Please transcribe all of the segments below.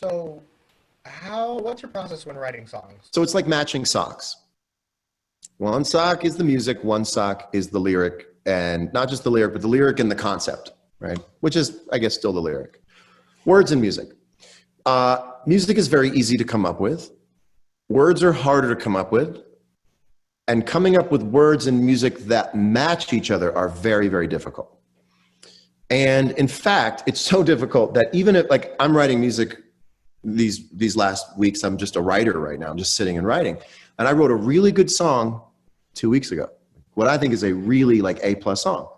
So what's your process when writing songs? So it's like matching socks. One sock is the music, one sock is the lyric, and not just the lyric, but the lyric and the concept, right? Which is, I guess, still the lyric. Words and music. Music is very easy to come up with. Words are harder to come up with. And coming up with words and music that match each other are very, very difficult. And in fact, it's so difficult that even if, like, I'm writing music these last weeks, I'm just a writer right now. I'm just sitting and writing. And I wrote a really good song 2 weeks ago. What I think is a really like A+ song.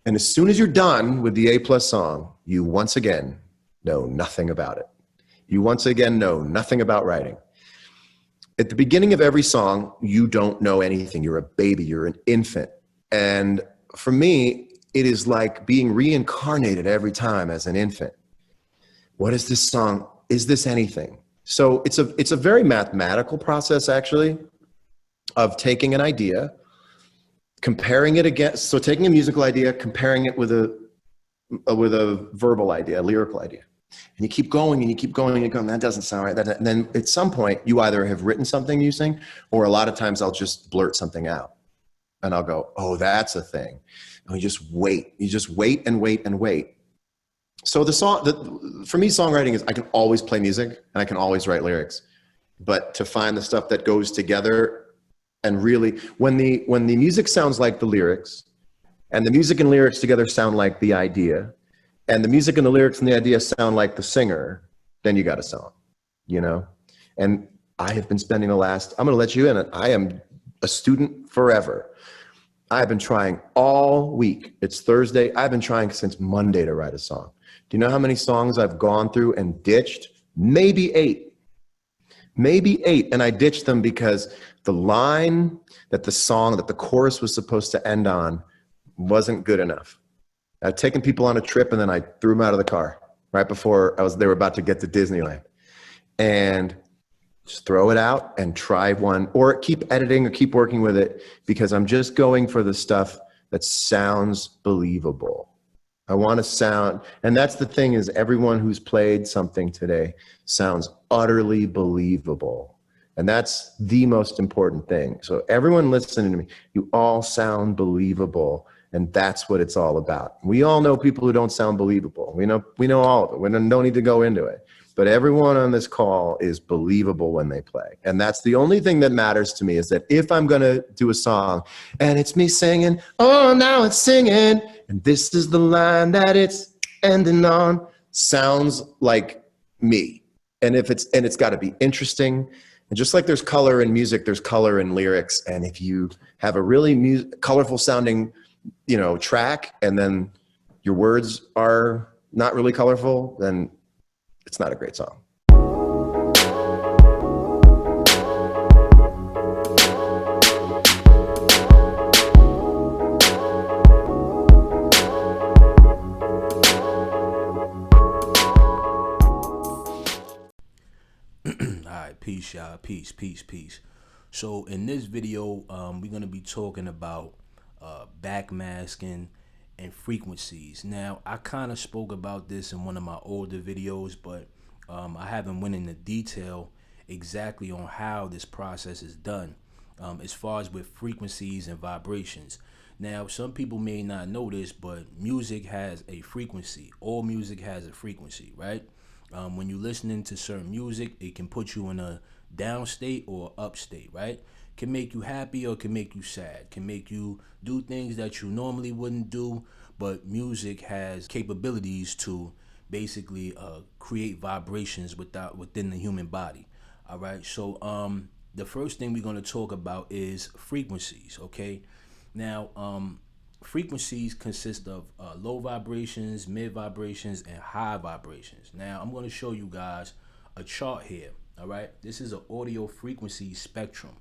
And as soon as you're done with the A+ song, you once again know nothing about it. You once again know nothing about writing. At the beginning of every song, you don't know anything. You're a baby, you're an infant. And for me, it is like being reincarnated every time as an infant. What is this song? Is this anything? So it's a very mathematical process, actually, of taking an idea, comparing it against, so taking a musical idea, comparing it with a verbal idea, a lyrical idea. And you keep going and you keep going and you go, that doesn't sound right. And then at some point, you either have written something you sing, or a lot of times I'll just blurt something out. And I'll go, oh, that's a thing. And you just wait. You just wait and wait and wait. So for me, songwriting is I can always play music and I can always write lyrics. But to find the stuff that goes together and really, when the music sounds like the lyrics, and the music and lyrics together sound like the idea, and the music and the lyrics and the idea sound like the singer, then you got a song, you know? And I have been spending I'm gonna let you in, I am a student forever. I've been trying all week. It's Thursday. I've been trying since Monday to write a song. Do you know how many songs I've gone through and ditched? Maybe 8. Maybe 8. And I ditched them because the line that the chorus was supposed to end on wasn't good enough. I'd taken people on a trip and then I threw them out of the car right before they were about to get to Disneyland. And just throw it out and try one, or keep editing or keep working with it, because I'm just going for the stuff that sounds believable. I want to sound, and that's the thing, is everyone who's played something today sounds utterly believable. And that's the most important thing. So everyone listening to me, you all sound believable. And that's what it's all about. We all know people who don't sound believable. We know all of it. We don't need to go into it. But everyone on this call is believable when they play. And that's the only thing that matters to me, is that if I'm going to do a song and it's me singing, oh, now it's singing, and this is the line that it's ending on, sounds like me. And it's got to be interesting. And just like there's color in music, there's color in lyrics. And if you have a really colorful sounding, track, and then your words are not really colorful, then it's not a great song. All right, peace, y'all. Peace. So in this video, we're going to be talking about backmasking and frequencies. Now, I kind of spoke about this in one of my older videos, but I haven't went into detail exactly on how this process is done, as far as with frequencies and vibrations. Now, some people may not know this, but music has a frequency. All music has a frequency, right? When you're listening to certain music, it can put you in a down state or up state, right? Can make you happy or can make you sad, can make you do things that you normally wouldn't do. But music has capabilities to basically create vibrations within the human body. All right, so the first thing we're going to talk about is frequencies. Okay, now frequencies consist of low vibrations, mid vibrations, and high vibrations. Now I'm going to show you guys a chart here. All right, this is an audio frequency spectrum.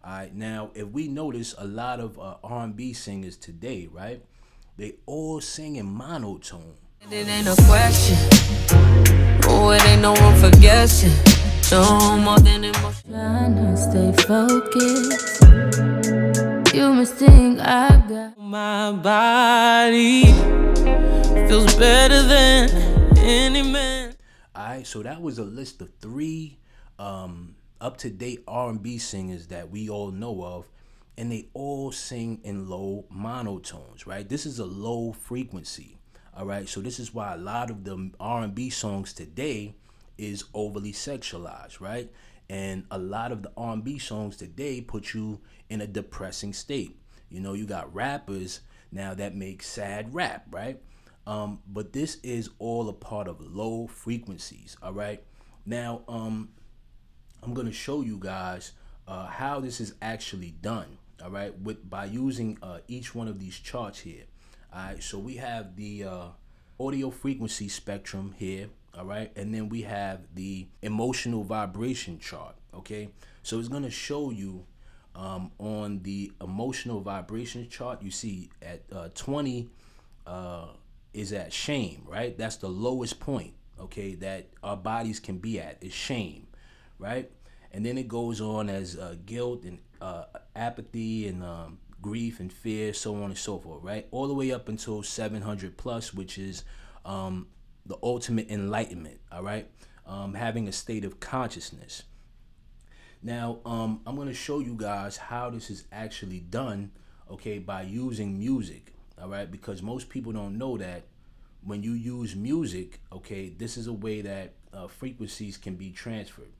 All right, now if we notice, a lot of R&B singers today, right, they all sing in monotone. It ain't a question. Oh, it ain't no room for guessing. No more than emotion. Trying to stay focused. You must think I got my body feels better than any man. Alright, right, so that was a list of 3 up-to-date R&B singers that we all know of, and they all sing in low monotones, right? This is a low frequency, all right? So this is why a lot of the R&B songs today is overly sexualized, right? And a lot of the R&B songs today put you in a depressing state. You know, you got rappers now that make sad rap, right? But this is all a part of low frequencies, all right? Now, I'm gonna show you guys how this is actually done, all right, by using each one of these charts here. All right, so we have the audio frequency spectrum here, all right, and then we have the emotional vibration chart, okay? So it's gonna show you on the emotional vibration chart, you see at 20 is at shame, right? That's the lowest point, okay, that our bodies can be at, is shame, right? And then it goes on as guilt and apathy and grief and fear, so on and so forth, right? All the way up until 700 plus, which is the ultimate enlightenment, all right? Having a state of consciousness. Now, I'm going to show you guys how this is actually done, okay, by using music, all right? Because most people don't know that when you use music, okay, this is a way that frequencies can be transferred.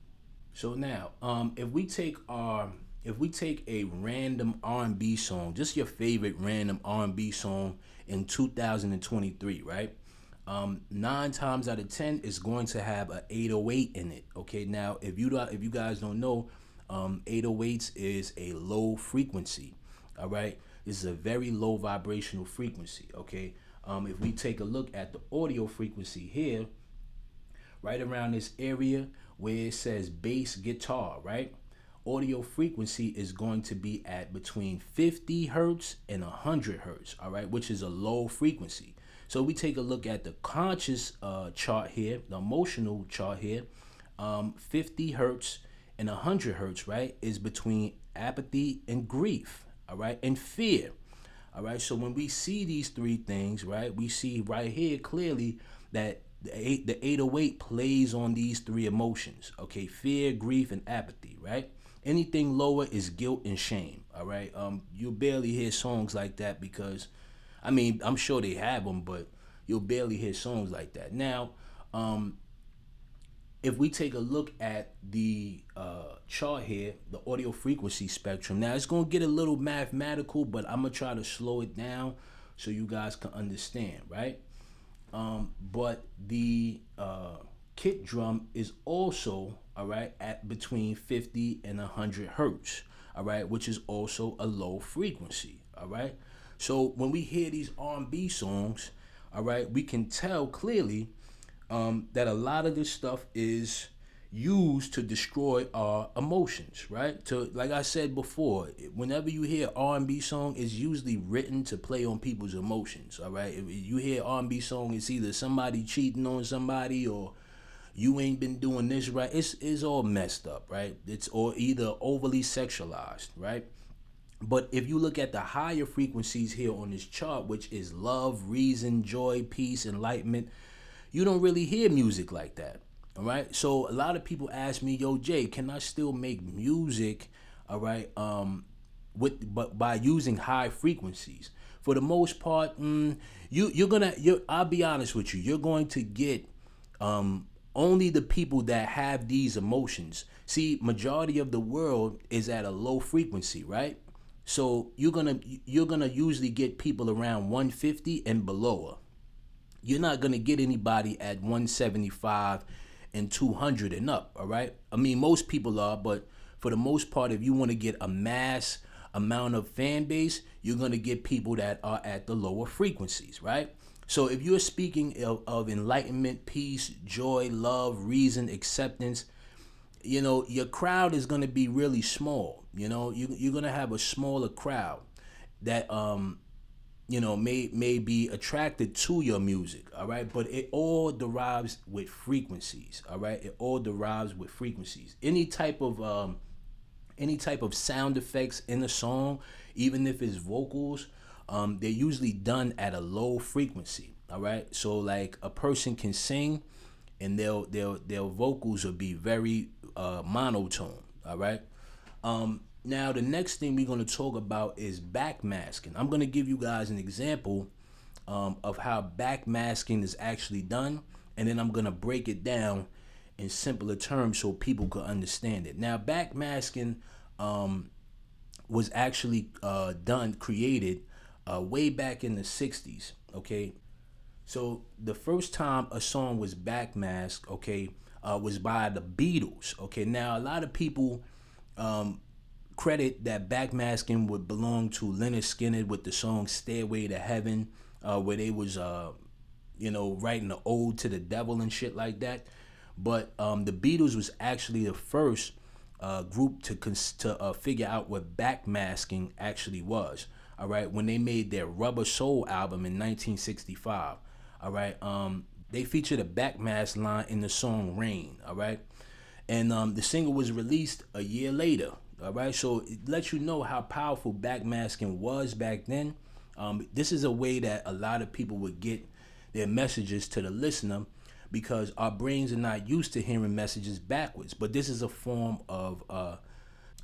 So now, if we take a random R&B song, just your favorite random R&B song in 2023, right? 9 times out of 10 is going to have an 808 in it. Okay, now if you guys don't know, 808s is a low frequency. All right, this is a very low vibrational frequency. Okay, if we take a look at the audio frequency here, right around this area where it says bass guitar, right? Audio frequency is going to be at between 50 hertz and 100 hertz, all right, which is a low frequency. So we take a look at the conscious chart here, the emotional chart here, 50 hertz and 100 hertz, right, is between apathy and grief, all right, and fear, all right. So when we see these 3 things, right, we see right here clearly that the 808 plays on these 3 emotions, okay, fear, grief, and apathy, right? Anything lower is guilt and shame, all right? You'll barely hear songs like that because, I mean, I'm sure they have them, but you'll barely hear songs like that. Now, if we take a look at the chart here, the audio frequency spectrum, now it's going to get a little mathematical, but I'm going to try to slow it down so you guys can understand, right? But the kick drum is also, all right, at between 50 and 100 hertz, all right, which is also a low frequency, all right. So when we hear these R&B songs, all right, we can tell clearly that a lot of this stuff is used to destroy our emotions, right? To, like I said before, whenever you hear R&B song, it's usually written to play on people's emotions, all right? If you hear R&B song, it's either somebody cheating on somebody or you ain't been doing this right. It's all messed up, right? It's or either overly sexualized, right? But if you look at the higher frequencies here on this chart, which is love, reason, joy, peace, enlightenment, you don't really hear music like that. All right, so a lot of people ask me, "Yo, Jay, can I still make music?" All right, but by using high frequencies. For the most part, I'll be honest with you, you're going to get only the people that have these emotions. See, majority of the world is at a low frequency, right? So you're gonna usually get people around 150 and below. You're not gonna get anybody at 175 and 200 and up, all right? I mean, most people are, but for the most part, if you want to get a mass amount of fan base, you're going to get people that are at the lower frequencies, right? So if you're speaking of enlightenment, peace, joy, love, reason, acceptance, you know, your crowd is going to be really small. You know, you're going to have a smaller crowd that, you know, may be attracted to your music, all right? But it all derives with frequencies, all right? It all derives with frequencies. Any type of sound effects in a song, even if it's vocals, they're usually done at a low frequency, all right? So like a person can sing and their vocals will be very monotone. All right. Now the next thing we're going to talk about is backmasking. I'm going to give you guys an example of how backmasking is actually done, and then I'm going to break it down in simpler terms so people could understand it. Now backmasking was actually created way back in the 60s. Okay, so the first time a song was backmasked, okay, was by the Beatles. Okay, now a lot of people credit that backmasking would belong to Lynyrd Skynyrd with the song "Stairway to Heaven," where they was writing an ode to the devil and shit like that. But the Beatles was actually the first group to figure out what backmasking actually was. All right, when they made their Rubber Soul album in 1965. All right, they featured a backmask line in the song "Rain." All right, and the single was released a year later. All right, so it lets you know how powerful backmasking was back then. This is a way that a lot of people would get their messages to the listener, because our brains are not used to hearing messages backwards. But this is a form of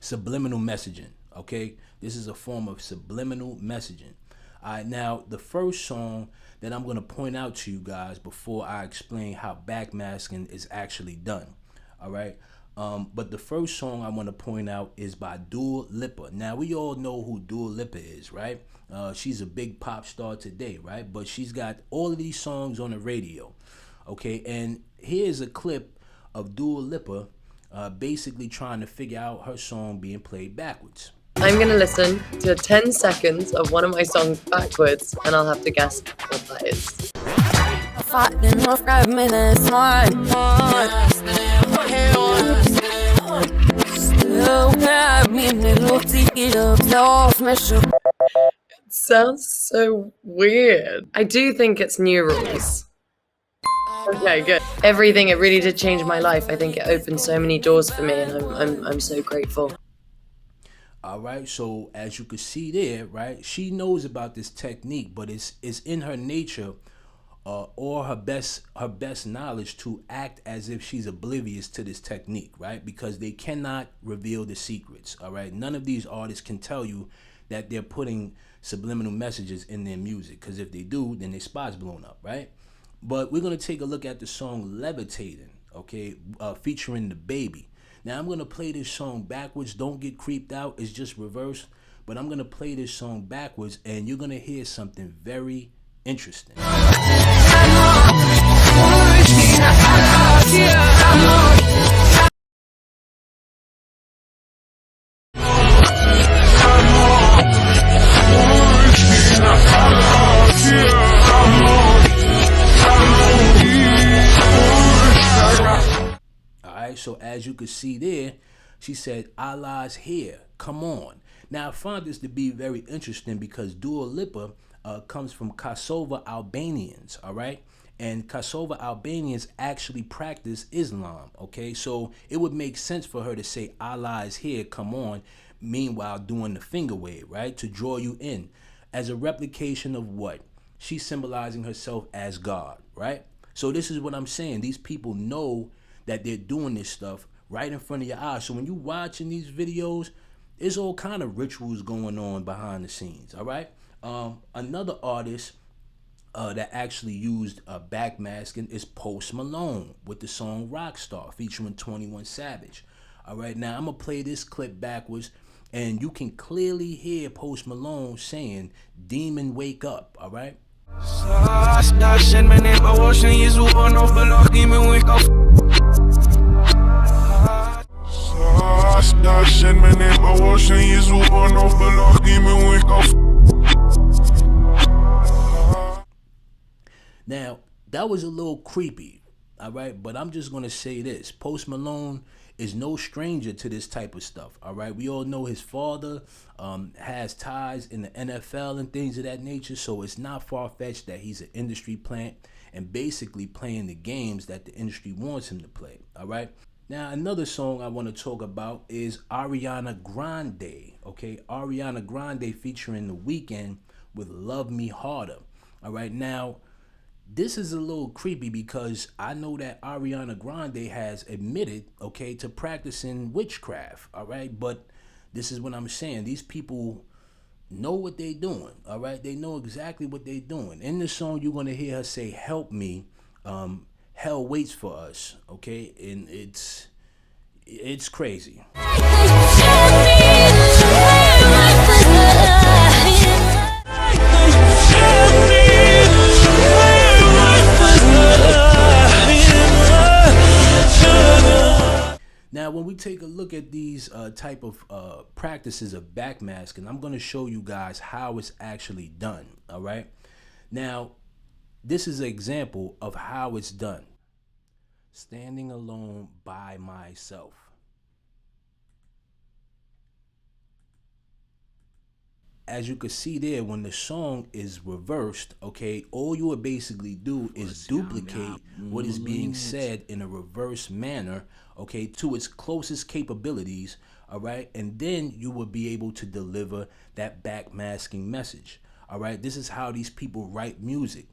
subliminal messaging. Okay, this is a form of subliminal messaging. All right, now the first song that I'm going to point out to you guys before I explain how backmasking is actually done. All right. But the first song I want to point out is by Dua Lipa. Now, we all know who Dua Lipa is, right? She's a big pop star today, right? But she's got all of these songs on the radio, okay? And here's a clip of Dua Lipa basically trying to figure out her song being played backwards. I'm going to listen to 10 seconds of one of my songs backwards, and I'll have to guess what that is. It sounds so weird. I do think it's new rules. Okay, good. Everything, it really did change my life. I think it opened so many doors for me, and I'm so grateful. All right, so as you can see there, right, she knows about this technique, but it's in her nature or her best knowledge to act as if she's oblivious to this technique, right? Because they cannot reveal the secrets. All right, none of these artists can tell you that they're putting subliminal messages in their music, because if they do, then their spot's blown up, right? But we're gonna take a look at the song "Levitating," okay, featuring the Baby. Now I'm gonna play this song backwards. Don't get creeped out. It's just reverse. But I'm gonna play this song backwards, and you're gonna hear something very interesting. Alright, so as you can see there, she said, "Allah's here, come on." Now I found this to be very interesting because Dua Lipa comes from Kosovo Albanians, all right? And Kosovo Albanians actually practice Islam, okay? So it would make sense for her to say, "Allah is here, come on," meanwhile doing the finger wave, right? To draw you in as a replication of what? She's symbolizing herself as God, right? So this is what I'm saying. These people know that they're doing this stuff right in front of your eyes. So when you're watching these videos, there's all kind of rituals going on behind the scenes, all right? Another artist that actually used backmasking is Post Malone with the song "Rockstar" featuring 21 Savage. All right, now I'm gonna play this clip backwards, and you can clearly hear Post Malone saying, "Demon, wake up," all right? Now, that was a little creepy, all right? But I'm just going to say this. Post Malone is no stranger to this type of stuff, all right? We all know his father has ties in the NFL and things of that nature, so it's not far-fetched that he's an industry plant and basically playing the games that the industry wants him to play, all right? Now, another song I want to talk about is Ariana Grande, okay? Ariana Grande featuring The Weeknd with "Love Me Harder," all right? Now, this is a little creepy because I know that Ariana Grande has admitted, okay, to practicing witchcraft, all right? But this is what I'm saying. These people know what they're doing, all right? They know exactly what they're doing. In the song, you're going to hear her say, help me, hell waits for us, okay? And it's crazy. Now, when we take a look at these type of practices of backmasking, I'm going to show you guys how it's actually done, all right? Now, this is an example of how it's done. Standing alone by myself. As you can see there, when the song is reversed, okay, all you would basically do is duplicate what is being said in a reverse manner, okay, to its closest capabilities, all right, and then you will be able to deliver that backmasking message, all right. This is how these people write music.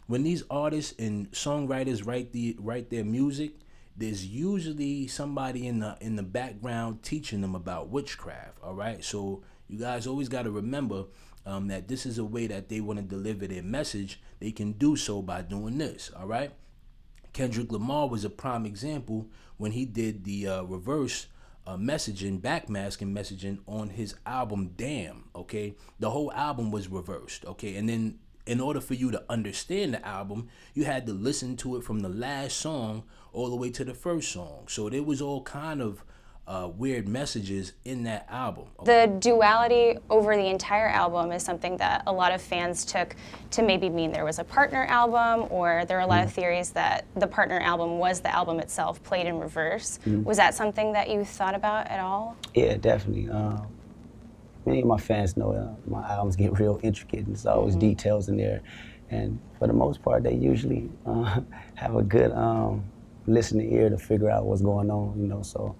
When these artists and songwriters write their music, there's usually somebody in the background teaching them about witchcraft, all right. So you guys always got to remember that this is a way that they want to deliver their message. They can do so by doing this, all right? Kendrick Lamar was a prime example when he did the reverse messaging, backmasking messaging on his album Damn, okay? The whole album was reversed, okay? And then in order for you to understand the album, you had to listen to it from the last song all the way to the first song. So there was all kind of weird messages in that album. The duality over the entire album is something that a lot of fans took to maybe mean there was a partner album, or there are a lot of theories that the partner album was the album itself played in reverse. Was that something that you thought about at all? Yeah, definitely. Many of my fans know my albums get real intricate, and there's always details in there. And for the most part, they usually have a good listening ear to figure out what's going on, you know, so.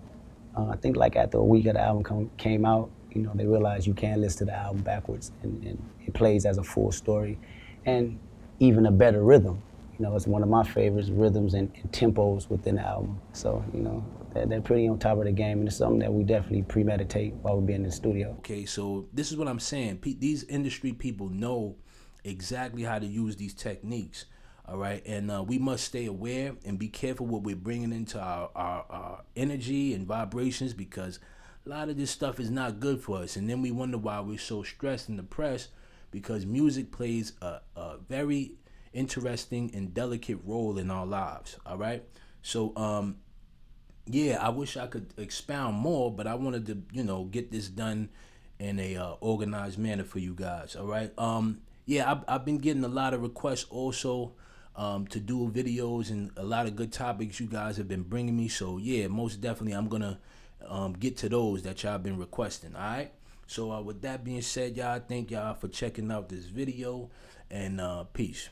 I think like after a week of the album came out, you know, they realized you can listen to the album backwards, and it plays as a full story, and even a better rhythm. You know, it's one of my favorites, rhythms and tempos within the album. So, you know, they're pretty on top of the game, and it's something that we definitely premeditate while we're being in the studio. Okay, so this is what I'm saying. These industry people know exactly how to use these techniques. All right, and we must stay aware and be careful what we're bringing into our energy and vibrations, because a lot of this stuff is not good for us. And then we wonder why we're so stressed and depressed, because music plays a very interesting and delicate role in our lives. All right, so yeah, I wish I could expound more, but I wanted to, you know, get this done in a organized manner for you guys. All right, yeah, I've been getting a lot of requests also to do videos, and a lot of good topics you guys have been bringing me. So yeah, most definitely I'm gonna get to those that y'all been requesting. All right, so with that being said, y'all, thank y'all for checking out this video, and peace.